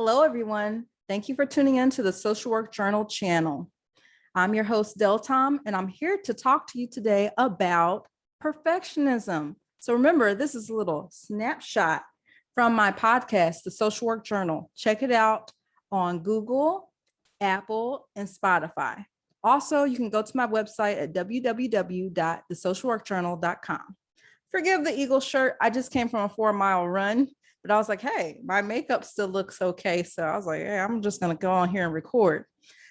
Hello, everyone. Thank you for tuning in to the Social Work Journal channel. I'm your host, Del Tom, and I'm here to talk to you today about perfectionism. So remember, this is a little snapshot from my podcast, the Social Work Journal. Check it out on Google, Apple, and Spotify. Also, you can go to my website at www.thesocialworkjournal.com. Forgive the Eagle shirt. I just came from a 4-mile run. But I was like, hey, my makeup still looks okay. So I was like, hey, I'm just going to go on here and record.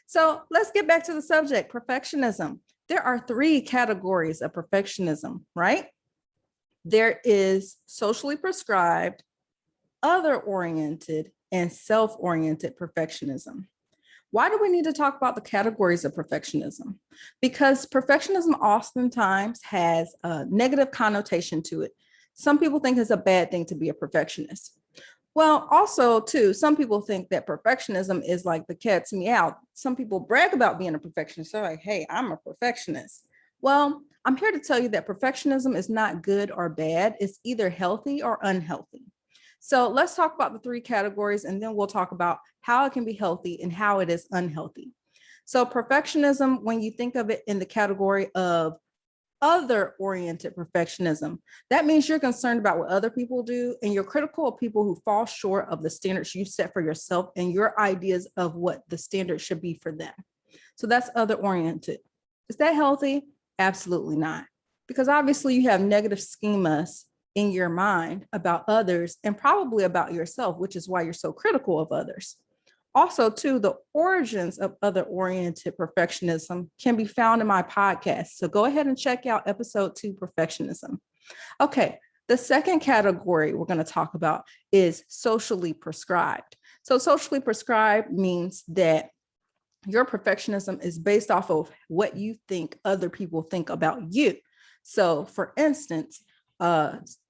So let's get back to the subject, perfectionism. There are 3 categories of perfectionism, right? There is socially prescribed, other-oriented, and self-oriented perfectionism. Why do we need to talk about the categories of perfectionism? Because perfectionism oftentimes has a negative connotation to it. Some people think it's a bad thing to be a perfectionist. Well, also, too, some people think that perfectionism is like the cat's meow. Some people brag about being a perfectionist. They're like, hey, I'm a perfectionist. Well, I'm here to tell you that perfectionism is not good or bad. It's either healthy or unhealthy. So let's talk about the 3 categories, and then we'll talk about how it can be healthy and how it is unhealthy. So perfectionism, when you think of it in the category of other-oriented perfectionism, that means you're concerned about what other people do, and you're critical of people who fall short of the standards you set for yourself and your ideas of what the standard should be for them. So that's other-oriented. Is that healthy? Absolutely not. Because obviously you have negative schemas in your mind about others and probably about yourself, which is why you're so critical of others. Also, too, the origins of other-oriented perfectionism can be found in my podcast. So go ahead and check out episode 2, Perfectionism. Okay, the second category we're going to talk about is socially prescribed. So socially prescribed means that your perfectionism is based off of what you think other people think about you. So for instance,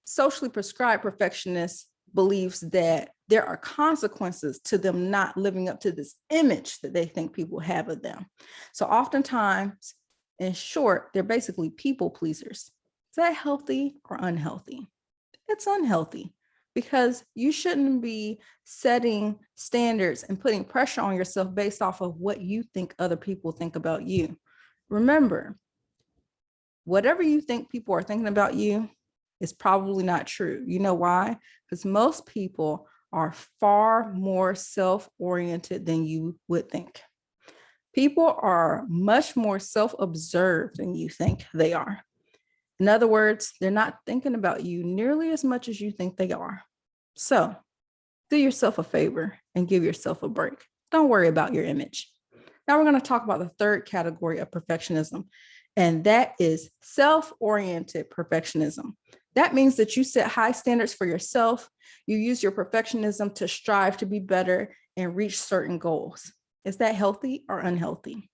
socially prescribed perfectionist believes that there are consequences to them not living up to this image that they think people have of them. So oftentimes, in short, they're basically people pleasers. Is that healthy or unhealthy? It's unhealthy because you shouldn't be setting standards and putting pressure on yourself based off of what you think other people think about you. Remember, whatever you think people are thinking about you is probably not true. You know why? Because most people are far more self-oriented than you would think. People are much more self-observed than you think they are. In other words, they're not thinking about you nearly as much as you think they are. So do yourself a favor and give yourself a break. Don't worry about your image. Now we're going to talk about the third category of perfectionism, and that is self-oriented perfectionism. That means that you set high standards for yourself. You use your perfectionism to strive to be better and reach certain goals. Is that healthy or unhealthy?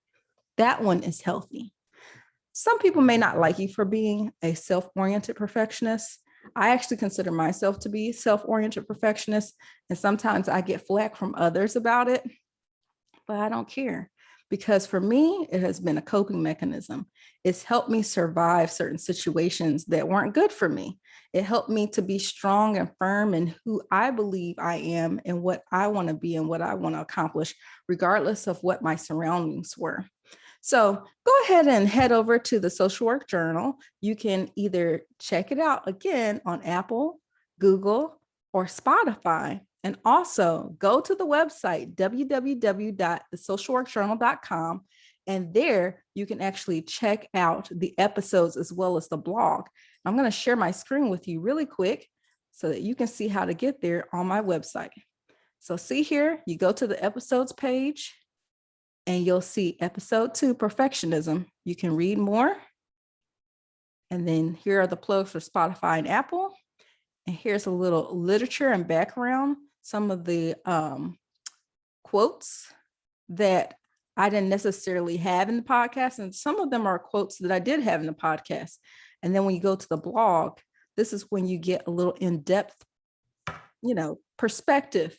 That one is healthy. Some people may not like you for being a self-oriented perfectionist. I actually consider myself to be a self-oriented perfectionist, and sometimes I get flack from others about it, but I don't care. Because for me, it has been a coping mechanism. It's helped me survive certain situations that weren't good for me. It helped me to be strong and firm in who I believe I am and what I want to be and what I want to accomplish, regardless of what my surroundings were. So go ahead and head over to the Social Work Journal. You can either check it out again on Apple, Google, or Spotify. And also go to the website, www.thesocialworkjournal.com. And there you can actually check out the episodes as well as the blog. I'm going to share my screen with you really quick so that you can see how to get there on my website. So see here, you go to the episodes page and you'll see episode 2, Perfectionism. You can read more. And then here are the plugs for Spotify and Apple. And here's a little literature and background. Some of the quotes that I didn't necessarily have in the podcast, and some of them are quotes that I did have in the podcast. And then when you go to the blog, this is when you get a little in-depth, perspective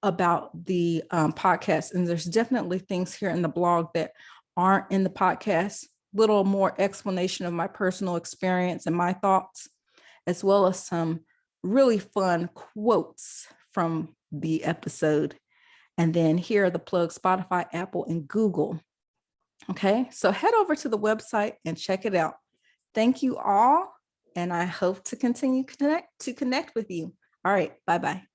about the podcast. And there's definitely things here in the blog that aren't in the podcast, little more explanation of my personal experience and my thoughts, as well as some really fun quotes from the episode. And then here are the plugs: Spotify, Apple, and Google. Okay, so head over to the website and check it out. Thank you all, and I hope to continue to connect with you. All right, bye-bye.